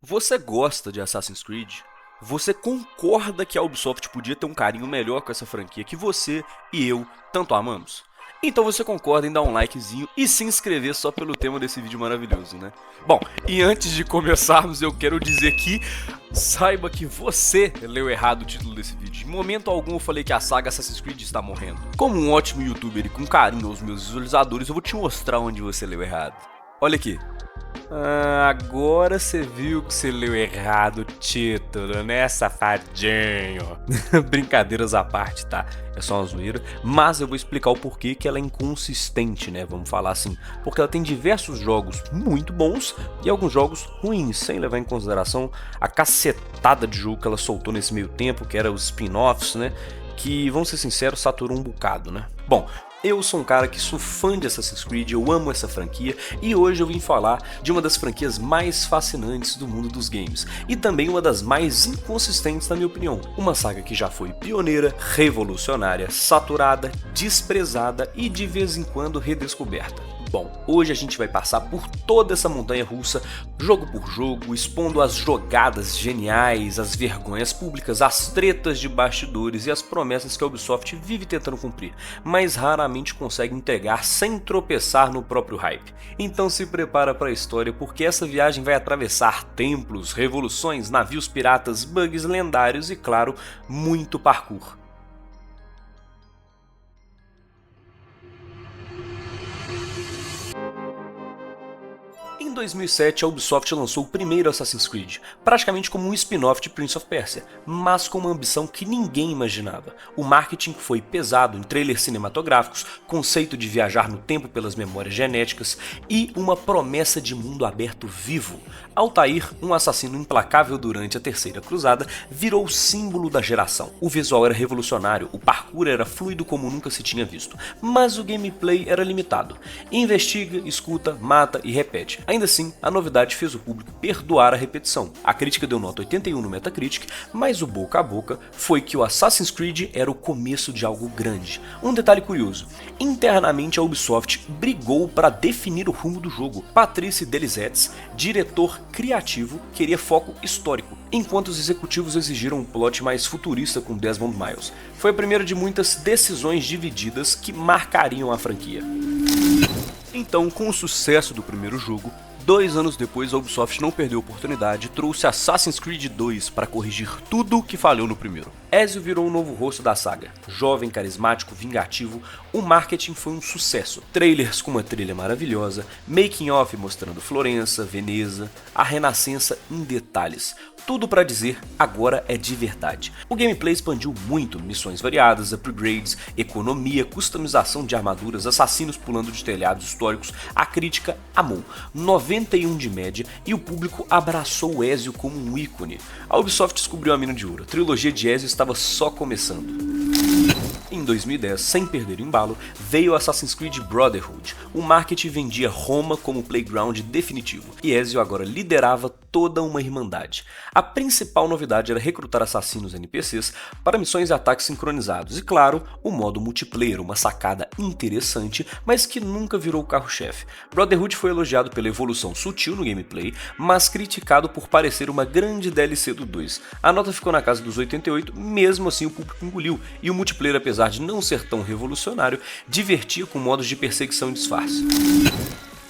Você gosta de Assassin's Creed? Você concorda que a Ubisoft podia ter um carinho melhor com essa franquia que você e eu tanto amamos? Então você concorda em dar um likezinho e se inscrever só pelo tema desse vídeo maravilhoso, né? Bom, e antes de começarmos eu quero dizer que saiba que você leu errado o título desse vídeo. Em momento algum eu falei que a saga Assassin's Creed está morrendo. Como um ótimo youtuber e com carinho aos meus visualizadores, eu vou te mostrar onde você leu errado. Olha aqui. Agora você viu que você leu errado o título, né, safadinho? Brincadeiras à parte, tá? É só uma zoeira. Mas eu vou explicar o porquê que ela é inconsistente, né? Vamos falar assim. Porque ela tem diversos jogos muito bons e alguns jogos ruins, sem levar em consideração a cacetada de jogo que ela soltou nesse meio tempo, que era os spin-offs, né? Que, vamos ser sinceros, saturou um bocado, né? Bom, eu sou um cara que sou fã de Assassin's Creed, eu amo essa franquia e hoje eu vim falar de uma das franquias mais fascinantes do mundo dos games e também uma das mais inconsistentes na minha opinião. Uma saga que já foi pioneira, revolucionária, saturada, desprezada e de vez em quando redescoberta. Bom, hoje a gente vai passar por toda essa montanha russa, jogo por jogo, expondo as jogadas geniais, as vergonhas públicas, as tretas de bastidores e as promessas que a Ubisoft vive tentando cumprir, mas raramente consegue entregar sem tropeçar no próprio hype. Então se prepara para a história, porque essa viagem vai atravessar templos, revoluções, navios piratas, bugs lendários e, claro, muito parkour. Em 2007, a Ubisoft lançou o primeiro Assassin's Creed, praticamente como um spin-off de Prince of Persia, mas com uma ambição que ninguém imaginava. O marketing foi pesado em trailers cinematográficos, conceito de viajar no tempo pelas memórias genéticas e uma promessa de mundo aberto vivo. Altair, um assassino implacável durante a Terceira Cruzada, virou o símbolo da geração. O visual era revolucionário, o parkour era fluido como nunca se tinha visto, mas o gameplay era limitado. Investiga, escuta, mata e repete. Ainda assim, a novidade fez o público perdoar a repetição. A crítica deu nota 81 no Metacritic, mas o boca a boca foi que o Assassin's Creed era o começo de algo grande. Um detalhe curioso, internamente a Ubisoft brigou para definir o rumo do jogo. Patrice Delizetz, diretor criativo, queria foco histórico, enquanto os executivos exigiram um plot mais futurista com Desmond Miles. Foi a primeira de muitas decisões divididas que marcariam a franquia. Então, com o sucesso do primeiro jogo, 2 anos depois a Ubisoft não perdeu a oportunidade e trouxe Assassin's Creed 2 para corrigir tudo o que falhou no primeiro. Ezio virou o novo rosto da saga. Jovem, carismático, vingativo, o marketing foi um sucesso. Trailers com uma trilha maravilhosa, making of mostrando Florença, Veneza, a renascença em detalhes. Tudo para dizer, agora é de verdade. O gameplay expandiu muito, missões variadas, upgrades, economia, customização de armaduras, assassinos pulando de telhados históricos. A crítica amou, 91 de média, e o público abraçou o Ezio como um ícone. A Ubisoft descobriu a mina de ouro, a trilogia de Ezio estava só começando. Em 2010, sem perder o embalo, veio Assassin's Creed Brotherhood. O marketing vendia Roma como playground definitivo, e Ezio agora liderava toda uma irmandade. A principal novidade era recrutar assassinos NPCs para missões e ataques sincronizados, e claro, o modo multiplayer, uma sacada interessante, mas que nunca virou o carro-chefe. Brotherhood foi elogiado pela evolução sutil no gameplay, mas criticado por parecer uma grande DLC do 2. A nota ficou na casa dos 88, mesmo assim o público engoliu, e o multiplayer, apesar de não ser tão revolucionário, divertia com modos de perseguição e disfarce.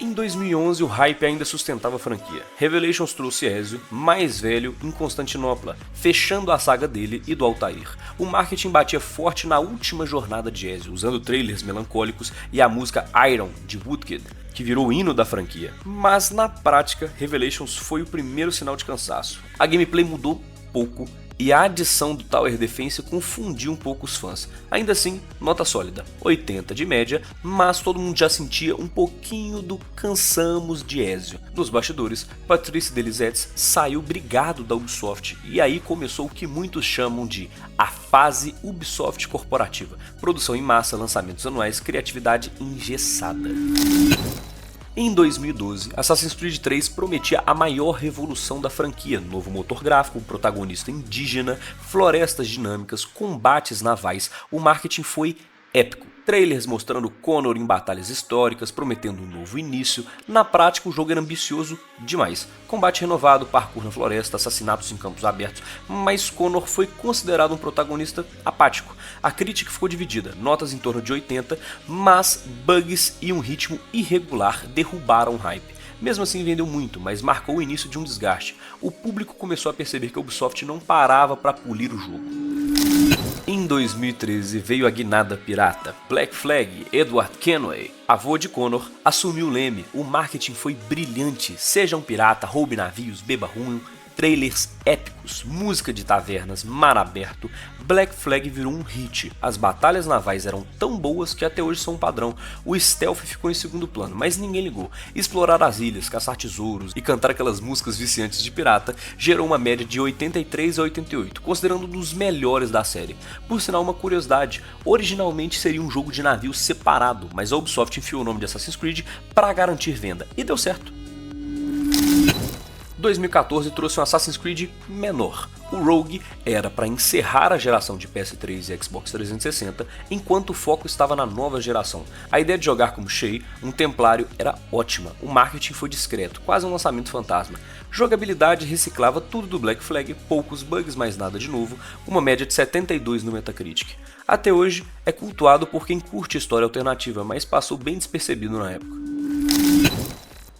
Em 2011, o hype ainda sustentava a franquia. Revelations trouxe Ezio, mais velho, em Constantinopla, fechando a saga dele e do Altair. O marketing batia forte na última jornada de Ezio, usando trailers melancólicos e a música Iron, de Woodkid, que virou o hino da franquia. Mas na prática, Revelations foi o primeiro sinal de cansaço. A gameplay mudou pouco, e a adição do Tower Defense confundiu um pouco os fãs. Ainda assim, nota sólida, 80 de média, mas todo mundo já sentia um pouquinho do cansamos de Ezio. Nos bastidores, Patrice Delizetz saiu brigado da Ubisoft, e aí começou o que muitos chamam de a fase Ubisoft corporativa. Produção em massa, lançamentos anuais, criatividade engessada. Em 2012, Assassin's Creed 3 prometia a maior revolução da franquia, novo motor gráfico, protagonista indígena, florestas dinâmicas, combates navais, o marketing foi épico. Trailers mostrando Connor em batalhas históricas, prometendo um novo início. Na prática, o jogo era ambicioso demais. Combate renovado, parkour na floresta, assassinatos em campos abertos, mas Connor foi considerado um protagonista apático. A crítica ficou dividida, notas em torno de 80, mas bugs e um ritmo irregular derrubaram o hype. Mesmo assim vendeu muito, mas marcou o início de um desgaste. O público começou a perceber que a Ubisoft não parava para polir o jogo. Em 2013 veio a guinada pirata. Black Flag, Edward Kenway, avô de Connor, assumiu o leme. O marketing foi brilhante. Seja um pirata, roube navios, beba rum, trailers épicos, música de tavernas, mar aberto. Black Flag virou um hit. As batalhas navais eram tão boas que até hoje são um padrão. O stealth ficou em segundo plano, mas ninguém ligou. Explorar as ilhas, caçar tesouros e cantar aquelas músicas viciantes de pirata gerou uma média de 83 a 88, considerando um dos melhores da série. Por sinal, uma curiosidade, originalmente seria um jogo de navio separado, mas a Ubisoft enfiou o nome de Assassin's Creed para garantir venda, e deu certo. 2014 trouxe um Assassin's Creed menor. O Rogue era para encerrar a geração de PS3 e Xbox 360, enquanto o foco estava na nova geração. A ideia de jogar como Shay, um templário, era ótima. O marketing foi discreto, quase um lançamento fantasma. Jogabilidade reciclava tudo do Black Flag, poucos bugs, mais nada de novo, uma média de 72 no Metacritic. Até hoje é cultuado por quem curte história alternativa, mas passou bem despercebido na época.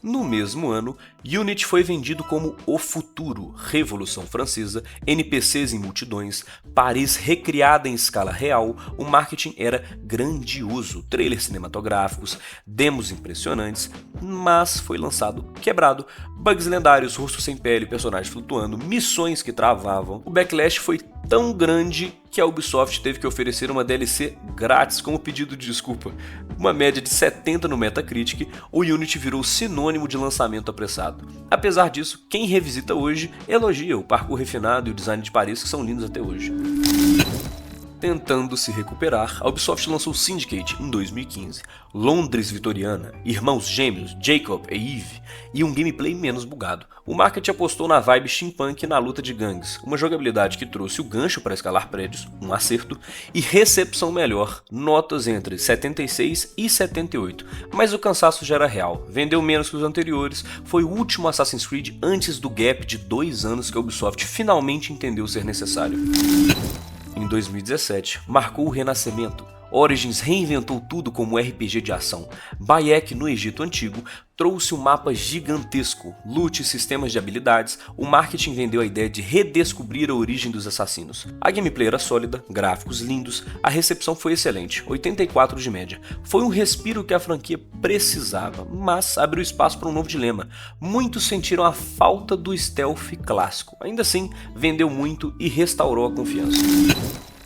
No mesmo ano, Unity foi vendido como o futuro, Revolução Francesa, NPCs em multidões, Paris recriada em escala real, o marketing era grandioso, trailers cinematográficos, demos impressionantes, mas foi lançado quebrado, bugs lendários, rosto sem pele, personagem flutuando, missões que travavam. O backlash foi tão grande que a Ubisoft teve que oferecer uma DLC grátis como pedido de desculpa. Uma média de 70 no Metacritic, o Unity virou sinônimo de lançamento apressado. Apesar disso, quem revisita hoje elogia o parkour refinado e o design de Paris, que são lindos até hoje. Tentando se recuperar, a Ubisoft lançou Syndicate em 2015, Londres vitoriana, irmãos gêmeos Jacob e Eve, e um gameplay menos bugado. O marketing apostou na vibe steampunk e na luta de gangues, uma jogabilidade que trouxe o gancho para escalar prédios, um acerto, e recepção melhor, notas entre 76 e 78, mas o cansaço já era real, vendeu menos que os anteriores, foi o último Assassin's Creed antes do gap de 2 anos que a Ubisoft finalmente entendeu ser necessário. Em 2017, marcou o renascimento. Origins reinventou tudo como RPG de ação. Bayek, no Egito Antigo, trouxe um mapa gigantesco, loot e sistemas de habilidades. O marketing vendeu a ideia de redescobrir a origem dos assassinos. A gameplay era sólida, gráficos lindos, a recepção foi excelente, 84 de média. Foi um respiro que a franquia precisava, mas abriu espaço para um novo dilema. Muitos sentiram a falta do stealth clássico. Ainda assim, vendeu muito e restaurou a confiança.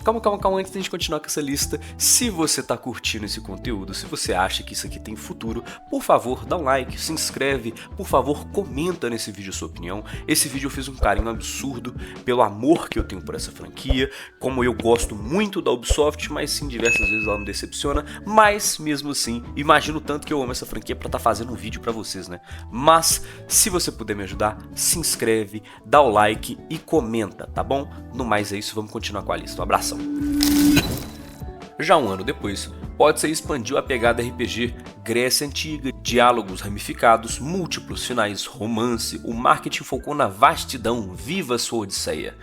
Calma, antes de a gente continuar com essa lista, se você tá curtindo esse conteúdo, se você acha que isso aqui tem futuro, por favor, dá um like, se inscreve, por favor, comenta nesse vídeo a sua opinião. Esse vídeo eu fiz um carinho absurdo pelo amor que eu tenho por essa franquia, como eu gosto muito da Ubisoft, mas sim, diversas vezes ela me decepciona, mas mesmo assim, imagino tanto que eu amo essa franquia pra tá fazendo um vídeo pra vocês, né? Mas, se você puder me ajudar, se inscreve, dá o like e comenta, tá bom? No mais é isso, vamos continuar com a lista. Um abraço. Já um ano depois, Odyssey expandiu a pegada RPG, Grécia Antiga, diálogos ramificados, múltiplos finais, romance, o marketing focou na vastidão, viva sua Odisseia.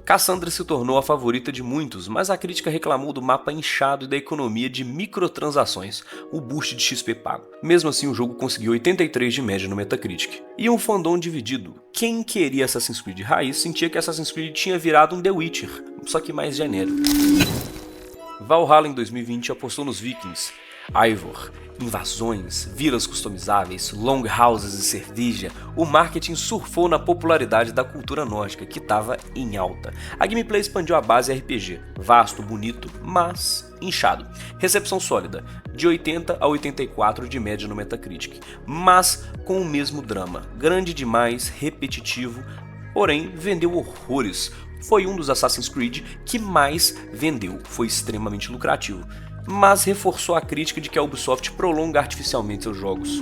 Cassandra se tornou a favorita de muitos, mas a crítica reclamou do mapa inchado e da economia de microtransações, o boost de XP pago. Mesmo assim, o jogo conseguiu 83 de média no Metacritic. E um fandom dividido. Quem queria Assassin's Creed raiz sentia que Assassin's Creed tinha virado um The Witcher, só que mais genérico. Valhalla em 2020 apostou nos vikings, Eivor, invasões, vilas customizáveis, longhouses e cerveja. O marketing surfou na popularidade da cultura nórdica, que estava em alta. A gameplay expandiu a base RPG, vasto, bonito, mas inchado. Recepção sólida, de 80 a 84 de média no Metacritic, mas com o mesmo drama, grande demais, repetitivo, porém vendeu horrores. Foi um dos Assassin's Creed que mais vendeu, foi extremamente lucrativo, mas reforçou a crítica de que a Ubisoft prolonga artificialmente seus jogos.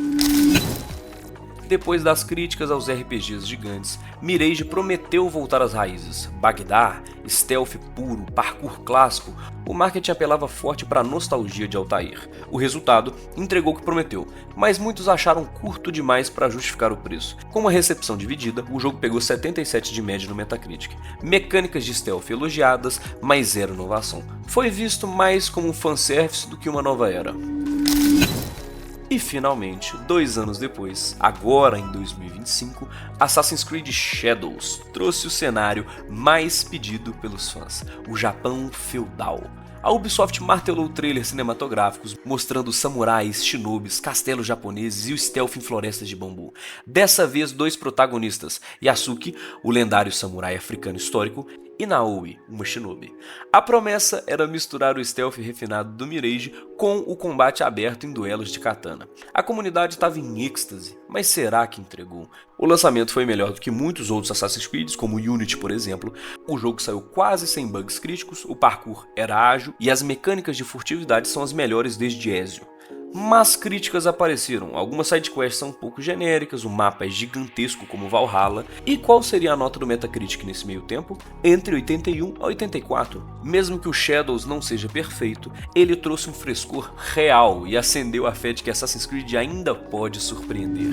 Depois das críticas aos RPGs gigantes, Mirage prometeu voltar às raízes. Bagdá, stealth puro, parkour clássico, o marketing apelava forte para a nostalgia de Altair. O resultado entregou o que prometeu, mas muitos acharam curto demais para justificar o preço. Com uma recepção dividida, o jogo pegou 77 de média no Metacritic. Mecânicas de stealth elogiadas, mas zero inovação. Foi visto mais como um fanservice do que uma nova era. E finalmente, 2 anos depois, agora em 2025, Assassin's Creed Shadows trouxe o cenário mais pedido pelos fãs, o Japão feudal. A Ubisoft martelou trailers cinematográficos mostrando samurais, shinobis, castelos japoneses e o stealth em florestas de bambu. Dessa vez, 2 protagonistas, Yasuki, o lendário samurai africano histórico, e Naoe, uma shinobi. A promessa era misturar o stealth refinado do Mirage com o combate aberto em duelos de katana. A comunidade estava em êxtase, mas será que entregou? O lançamento foi melhor do que muitos outros Assassin's Creed, como o Unity, por exemplo. O jogo saiu quase sem bugs críticos, o parkour era ágil e as mecânicas de furtividade são as melhores desde Ezio. Mas críticas apareceram, algumas sidequests são um pouco genéricas, o mapa é gigantesco como Valhalla. E qual seria a nota do Metacritic nesse meio tempo? Entre 81 a 84. Mesmo que o Shadows não seja perfeito, ele trouxe um frescor real e acendeu a fé de que Assassin's Creed ainda pode surpreender.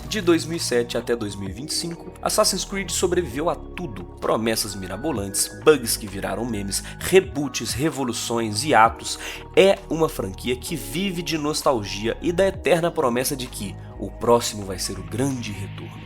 De 2007 até 2025, Assassin's Creed sobreviveu a tudo, promessas mirabolantes, bugs que viraram memes, reboots, revoluções e atos. É uma franquia que vive de nostalgia e da eterna promessa de que o próximo vai ser o grande retorno.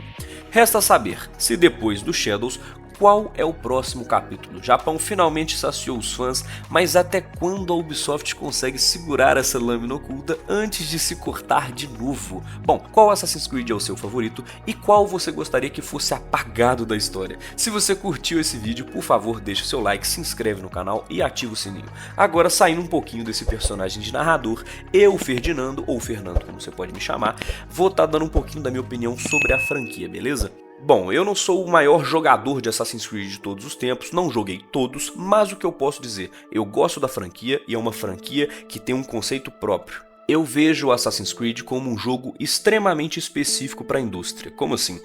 Resta saber se depois do Shadows, qual é o próximo capítulo. O Japão finalmente saciou os fãs, mas até quando a Ubisoft consegue segurar essa lâmina oculta antes de se cortar de novo? Bom, qual Assassin's Creed é o seu favorito e qual você gostaria que fosse apagado da história? Se você curtiu esse vídeo, por favor deixa seu like, se inscreve no canal e ativa o sininho. Agora, saindo um pouquinho desse personagem de narrador, eu, Ferdinando, ou Fernando como você pode me chamar, vou estar dando um pouquinho da minha opinião sobre a franquia, beleza? Bom, eu não sou o maior jogador de Assassin's Creed de todos os tempos, não joguei todos, mas o que eu posso dizer, eu gosto da franquia e é uma franquia que tem um conceito próprio. Eu vejo o Assassin's Creed como um jogo extremamente específico para a indústria. Como assim?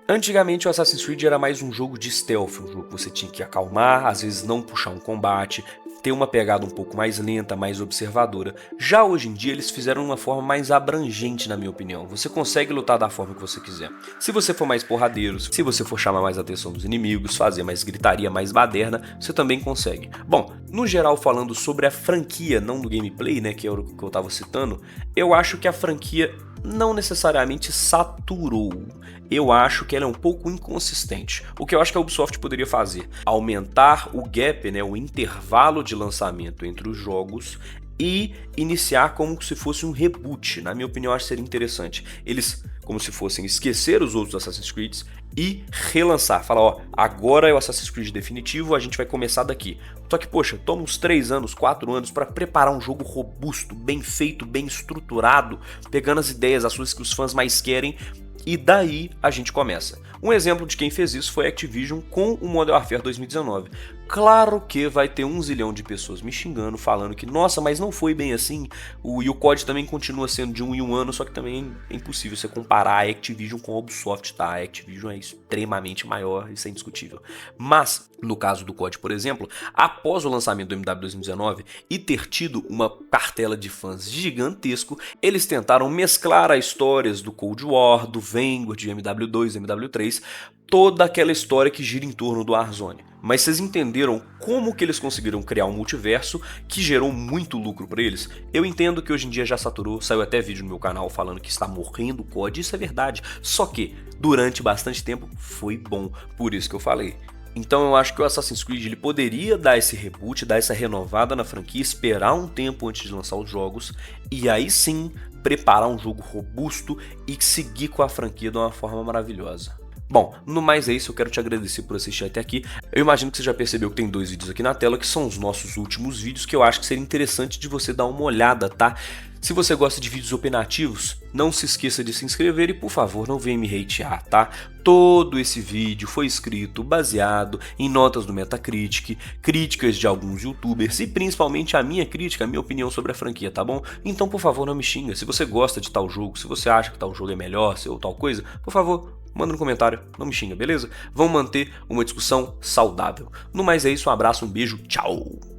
Antigamente o Assassin's Creed era mais um jogo de stealth, um jogo que você tinha que acalmar, às vezes não puxar um combate, ter uma pegada um pouco mais lenta, mais observadora. Já hoje em dia eles fizeram uma forma mais abrangente, na minha opinião. Você consegue lutar da forma que você quiser. Se você for mais porradeiro, se você for chamar mais a atenção dos inimigos, fazer mais gritaria, mais baderna, você também consegue. Bom, no geral falando sobre a franquia, não do gameplay, né, que é o que eu estava citando, eu acho que a franquia não necessariamente saturou. Eu acho que ela é um pouco inconsistente. O que eu acho que a Ubisoft poderia fazer? Aumentar o gap, né, o intervalo de lançamento entre os jogos e iniciar como se fosse um reboot. Na minha opinião, acho que seria interessante. Eles, como se fossem esquecer os outros Assassin's Creed e relançar. Falar, ó, agora é o Assassin's Creed definitivo, a gente vai começar daqui. Só que, poxa, toma uns 3 anos, 4 anos para preparar um jogo robusto, bem feito, bem estruturado, pegando as ideias, as coisas que os fãs mais querem, e daí a gente começa. Um exemplo de quem fez isso foi a Activision com o Modern Warfare 2019. Claro que vai ter 1 zilhão de pessoas me xingando, falando que nossa, mas não foi bem assim, e o COD também continua sendo de 1 em 1 ano, só que também é impossível você comparar a Activision com a Ubisoft, tá? A Activision é extremamente maior, isso é indiscutível. Mas, no caso do COD, por exemplo, após o lançamento do MW 2019 e ter tido uma cartela de fãs gigantesco, eles tentaram mesclar as histórias do Cold War, do Vanguard, de MW2, MW3, toda aquela história que gira em torno do Warzone. Mas vocês entenderam como que eles conseguiram criar um multiverso que gerou muito lucro para eles? Eu entendo que hoje em dia já saturou, saiu até vídeo no meu canal falando que está morrendo o COD, isso é verdade. Só que durante bastante tempo foi bom, por isso que eu falei. Então eu acho que o Assassin's Creed ele poderia dar esse reboot, dar essa renovada na franquia, esperar um tempo antes de lançar os jogos e aí sim preparar um jogo robusto e seguir com a franquia de uma forma maravilhosa. Bom, no mais é isso, eu quero te agradecer por assistir até aqui. Eu imagino que você já percebeu que tem 2 vídeos aqui na tela, que são os nossos últimos vídeos, que eu acho que seria interessante de você dar uma olhada, tá? Se você gosta de vídeos opinativos, não se esqueça de se inscrever e, por favor, não venha me hatear, tá? Todo esse vídeo foi escrito baseado em notas do Metacritic, críticas de alguns youtubers e principalmente a minha crítica, a minha opinião sobre a franquia, tá bom? Então, por favor, não me xinga. Se você gosta de tal jogo, se você acha que tal jogo é melhor, ou tal coisa, por favor, manda no comentário, não me xinga, beleza? Vamos manter uma discussão saudável. No mais é isso, um abraço, um beijo, tchau!